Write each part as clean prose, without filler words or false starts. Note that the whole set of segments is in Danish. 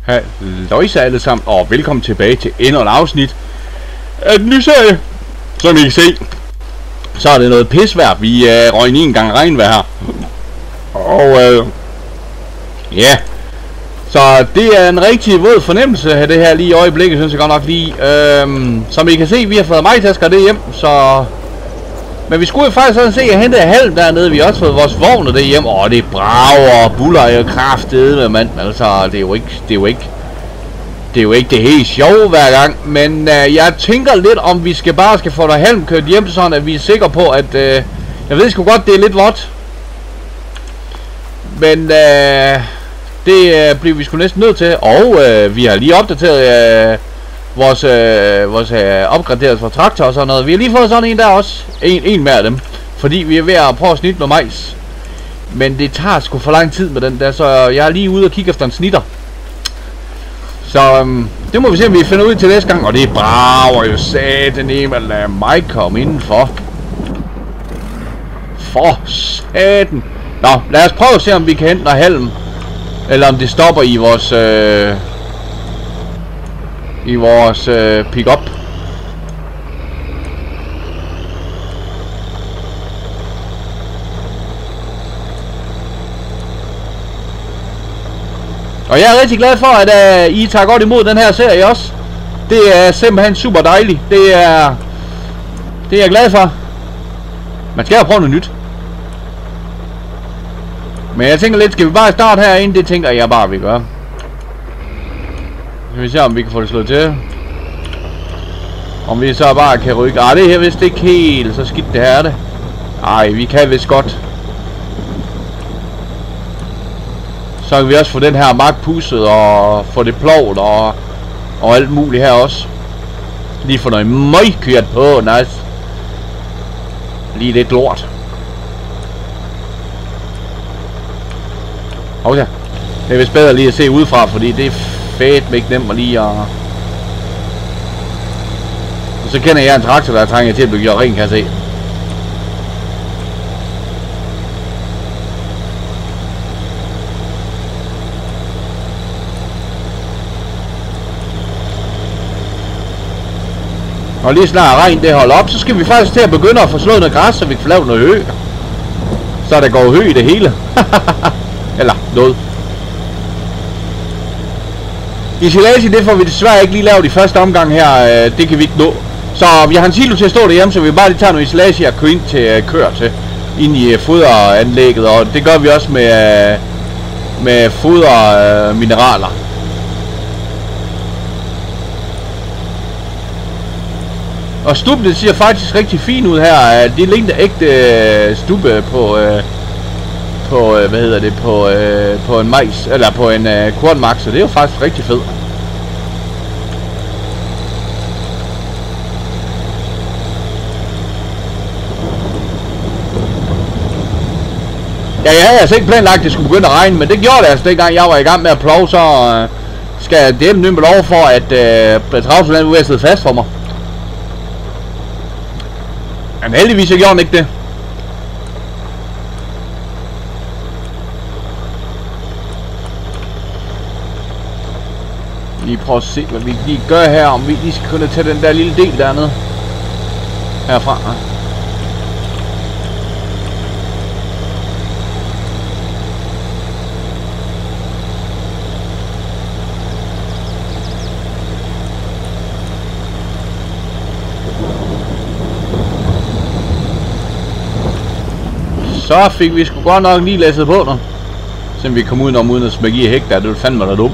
Halløjsa alle sammen, og velkommen tilbage til endnu et afsnit af den nye serie. Som I kan se, så er det noget pisvejr. Vi røg i en gang regnvejr her. Og ja, så det er en rigtig våd fornemmelse af det her lige i øjeblikket, synes jeg godt nok lige. Som I kan se, vi har fået majtasker det hjem, så... Men vi skulle jo faktisk sådan se at hente halm dernede. Vi har også fået vores vogne det hjem. Det brager og buller jo kraftedeme, mand. Altså, det er jo ikke det helt sjove hver gang. Men jeg tænker lidt om vi skal få der halm kørt hjem, sådan at vi er sikre på at... jeg ved sgu godt, det er lidt vådt. Men det bliver vi sgu næsten nødt til. Og vi har lige opdateret... vores opgraderet for traktor og sådan noget. Vi har lige fået sådan en der også. En mere af dem. Fordi vi er ved at prøve at snitte noget majs. Men det tager sgu for lang tid med den der. Så jeg er lige ude og kigge efter en snitter. Så det må vi se om vi finder ud til næste gang. Og det brager jo satan i. Men lad mig komme indenfor. For satan. Nå, lad os prøve at se om vi kan hente noget halm. Eller om det stopper i vores pick-up. Og jeg er rigtig glad for at I tager godt imod den her serie også. Det er simpelthen super dejligt. Det er jeg glad for. Man skal jo prøve noget nyt. Men jeg tænker lidt, skal vi bare starte herinde? Det tænker jeg bare vi gør. Så vi ser om vi kan få det slået til. Om vi så bare kan rykke. Det her vist ikke helt så skidt det her er det. Vi kan vist godt. Så kan vi også få den her mark pusset og få det plovet og alt muligt her også. Lige få noget møg kørt på, nice. Lige lidt lort. Okay. Det er vist bedre lige at se udefra, fordi det er fedt med ikke nemt at lige og så kender jeg en traktor der trænger til at blive gjort ren, kan jeg se. Og lige snart regn det holder op, så skal vi faktisk til at begynde at få slået noget græs, så vi kan få lavet noget hø. Så der går hø i det hele. Eller noget. Isolation, det får vi desværre ikke lige lavet i første omgang her, det kan vi ikke nå. Så vi har en silo til at stå derhjemme, så vi bare lige tager noget isolation og kører ind til ind i foderanlægget, og det gør vi også med fodermineraler. Og stubben, det ser faktisk rigtig fint ud her. Det ligner ægte stubbe på hvad hedder det, på en majs, eller på en kornmark, så det er jo faktisk rigtig fedt. Ja, jeg havde altså ikke planlagt, at det skulle begynde at regne, men det gjorde det altså dengang jeg var i gang med at plove, så skal det nemlig lov for, at travlslandet vil sidde fast for mig. Men heldigvis så gjorde den ikke det. Lige prøve at se hvad vi lige gør her, om vi lige skal kunne tage den der lille del dernede herfra. Så fik vi sgu godt nok lige læsset på nu. Så vi kom udenom uden at smække i hæk der, det ville fandme da dumt.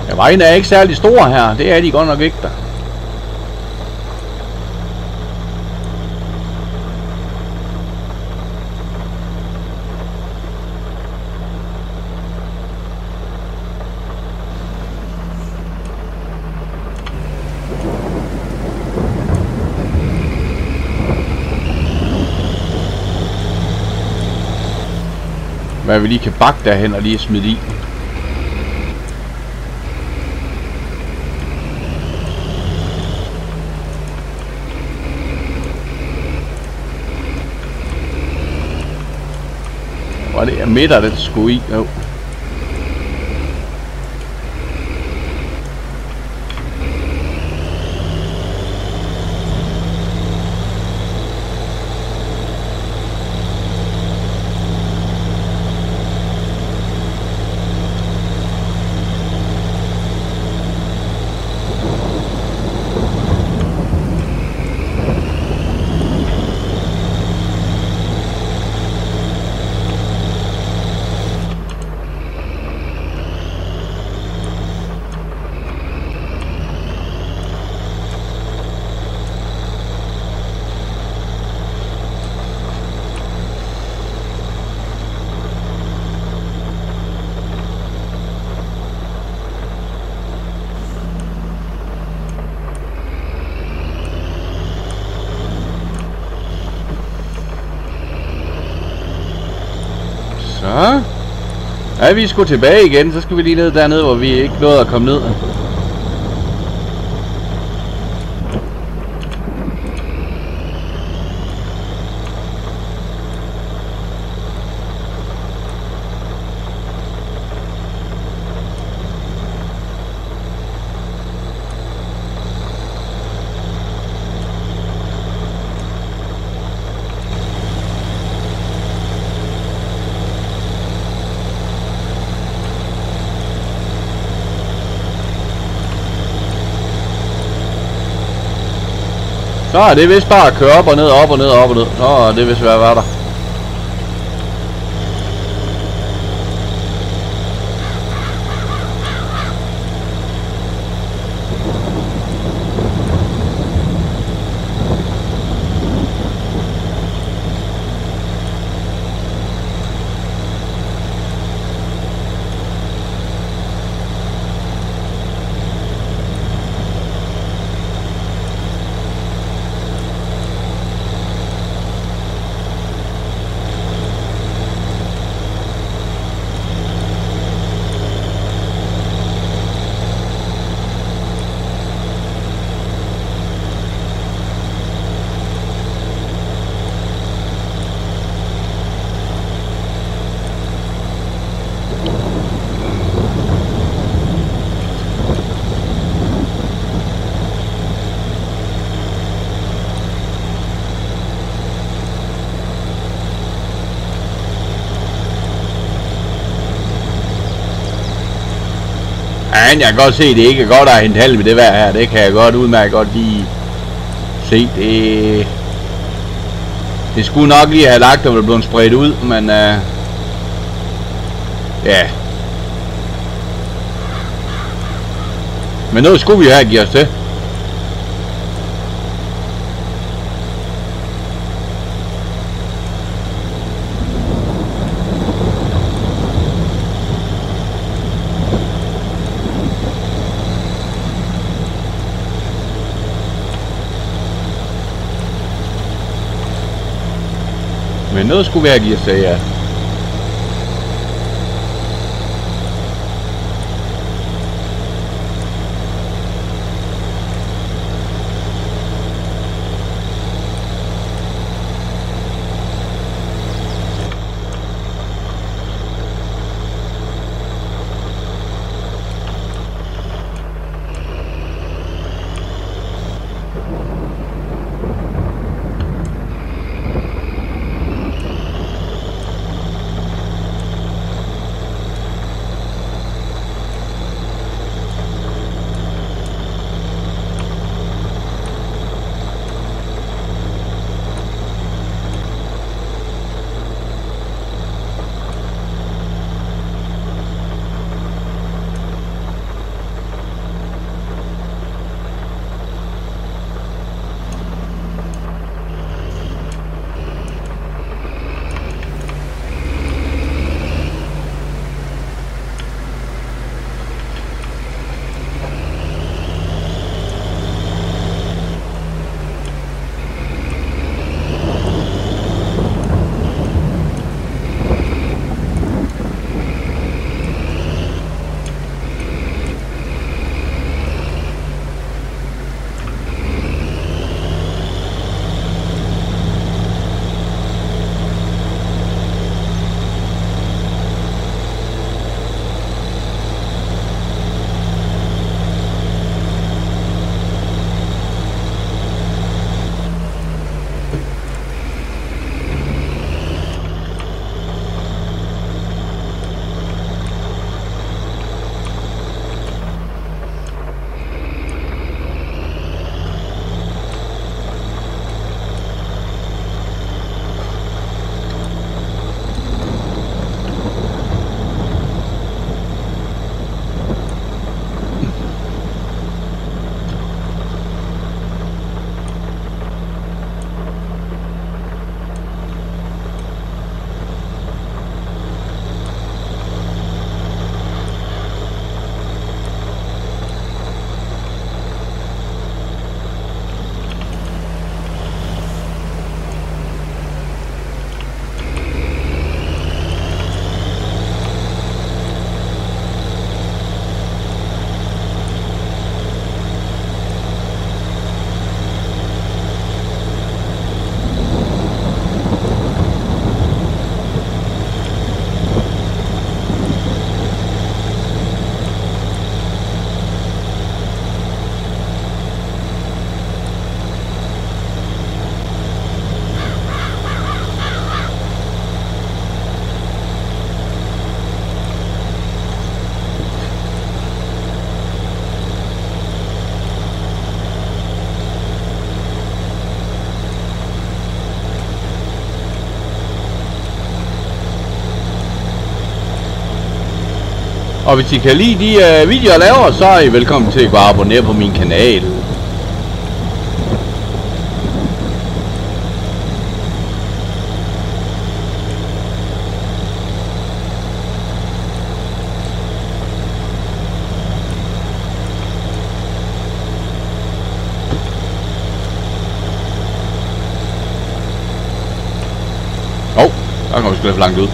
Ja, vejene er ikke særlig store her, det er de godt nok ikke der. hvad vi lige kan bakke derhen og lige smide i. Og det er midter, den skulle i. Jo. Så. Ja, vi skulle tilbage igen, så skal vi lige ned dernede, hvor vi ikke nåede at komme ned. Så er det vist bare at køre op og ned, op og ned, op og ned. Så er det vist hvad var der. Ja, jeg kan godt se, at det ikke er godt at hente halm i det vejr her. Det kan jeg godt udmærke godt lige se. Det skulle nok lige have lagt, og det blev spredt ud, men ja. Men noget skulle vi have givet os til. Men noget skulle vi have givet os til, ja. Og hvis I kan lide de videoer, jeg laver, så er I velkommen til at gå og abonnere på min kanal. Der kommer vi sgu lidt for langt ud.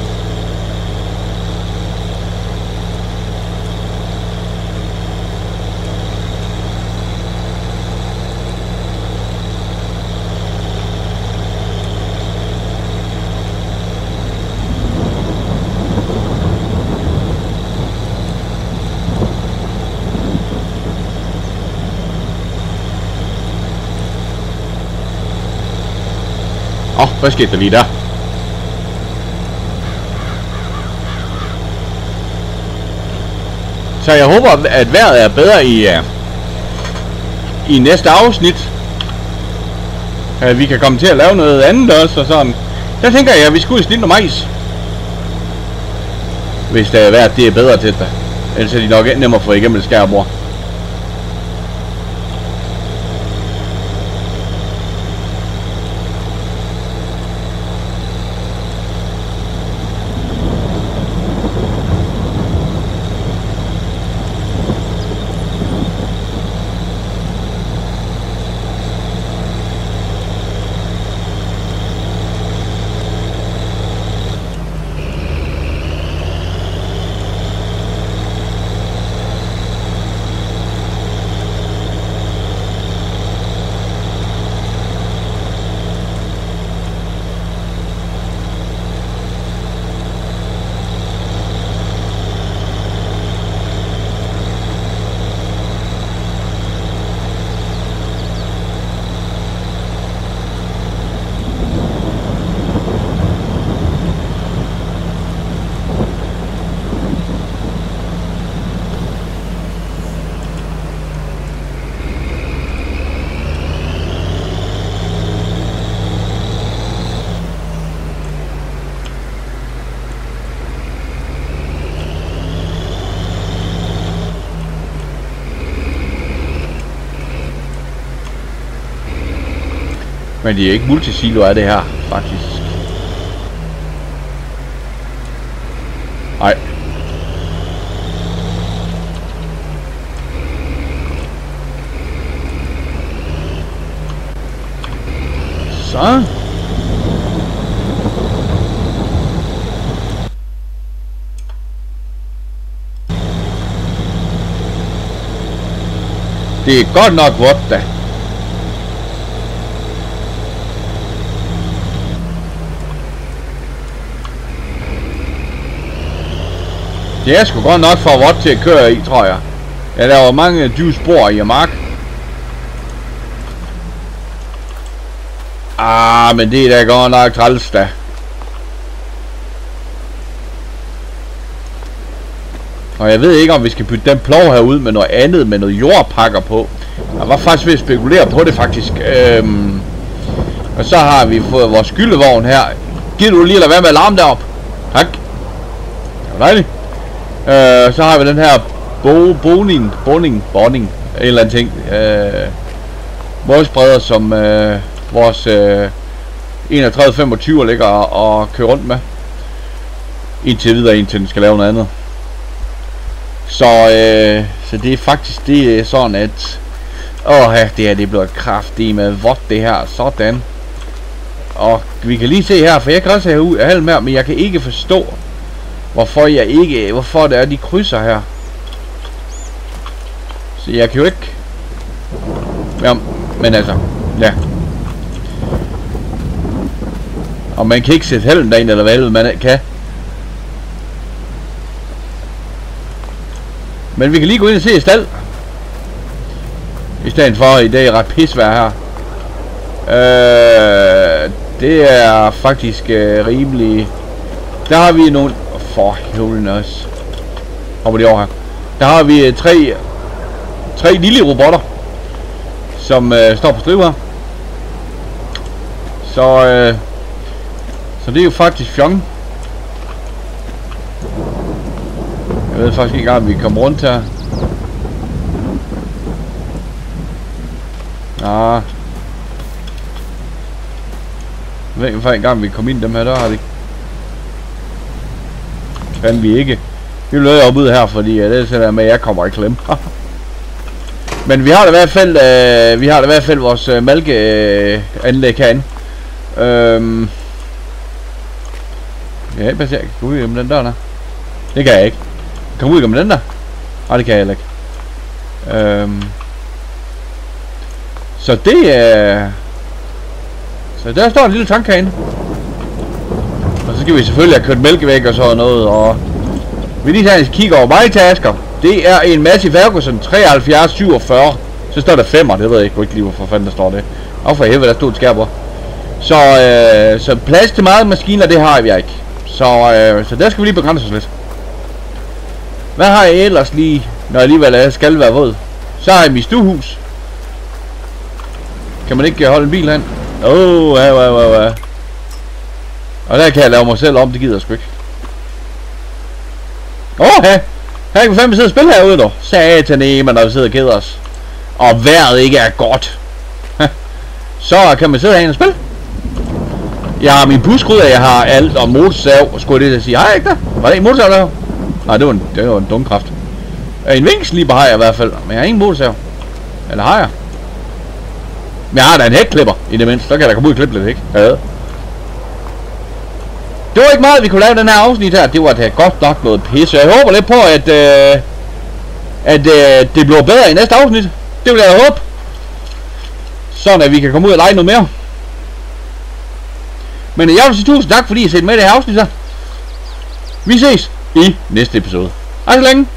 Hvad skete der lige der? Så jeg håber, at vejret er bedre i næste afsnit. At vi kan komme til at lave noget andet også og sådan. Der tænker jeg, at vi skal ud i snit og majs. Hvis det er vejret, det er bedre til det. Ellers er de nok nemmere at få igennem skærbord. Men det er ikke multisilo af det her, faktisk. Nej. Så. Det er godt nok vådt da. Det er sgu godt nok for vådt til at køre i, tror jeg. Ja, der var mange dybe spor i mark. Men det er da godt nok træls da. Og jeg ved ikke, om vi skal bytte den plov her ud med noget andet, med noget jordpakker på. Jeg var faktisk ved at spekulere på det, faktisk. Og så har vi fået vores skyldevogn her. Giv du lige lade være med at larme derop. Tak. Det var dejligt. Så har vi den her boning, en eller anden ting. Målspreder, som vores 3125 ligger og kører rundt med. Indtil videre, indtil den skal lave noget andet. Så det er faktisk det er sådan, at det her det bliver kraftigt med vådt det her, sådan. Og vi kan lige se her, for jeg kan også have ud af halv mere, men jeg kan ikke forstå, hvorfor det er de krydser her. Så jeg kan jo ikke. Ja, men altså, ja. Og man kan ikke sætte helm derind, eller hvad man kan. Men vi kan lige gå ind og se i stald. I stedet for i dag ret pisvær her. Det er faktisk rimelig. Der har vi nogle. For helveden også. Hopper de over her. Der har vi tre lille robotter, som står på strive her. Så det er jo faktisk fjong. Jeg ved faktisk ikke engang, om vi kommer rundt her. Nå. Jeg ved ikke faktisk engang, om vi kommer ind dem her dør, har det ikke? Kan vi ikke. Vi vil løbe op ud her, fordi det er sådan med, at jeg kommer i klemme. Men vi har da i hvert fald, vores malkeanlæg herinde. Ja, jeg kan gå ud igennem den der. Det kan jeg ikke. Kom ud igennem den der. Nej, det kan jeg heller ikke. Så det er... Så der står en lille tank herinde. Og så skal vi selvfølgelig have kørt mælke væk og sådan noget. Og vi lige tager en kigger over mig til Asger. Det er en Massey Ferguson 7347. Så står der 5'er, det ved jeg ikke lige hvorfor fanden der står det. Og for helvede, der stod et skærper. Så plads til meget maskiner, det har vi ikke. Så der skal vi lige begrænse os lidt. Hvad har jeg ellers lige, når jeg alligevel skal være våd? Så har jeg mit stuehus. Kan man ikke holde en bil hen? Ja. Og der kan jeg lave mig selv om, det gider jeg sgu ikke. Her kan vi fandme sidde og spille herude dog. Satan, når vi sidder og keder os. Og vejret ikke er godt. Så kan man sidde herinde og spille. Jeg har min buskrydder, jeg har alt og motorsav. Skulle det sige, har jeg ikke der? Var det en motorsav der? Nej, det var en dumkraft. En vinkelsliber har jeg i hvert fald, men jeg har ingen motorsav. Eller har jeg? Men jeg har da en hækklipper i det mindste, så kan jeg da komme ud og klippe lidt, ikke? Ja. Det var ikke meget, vi kunne lave den her afsnit her. Det var da godt nok noget pisse. Jeg håber lidt på, at det bliver bedre i næste afsnit. Det vil jeg håbe. Sådan at vi kan komme ud og lege noget mere. Men jeg vil sige tusind tak, fordi I har set med i det her afsnit her. Vi ses i næste episode. Hej så længe.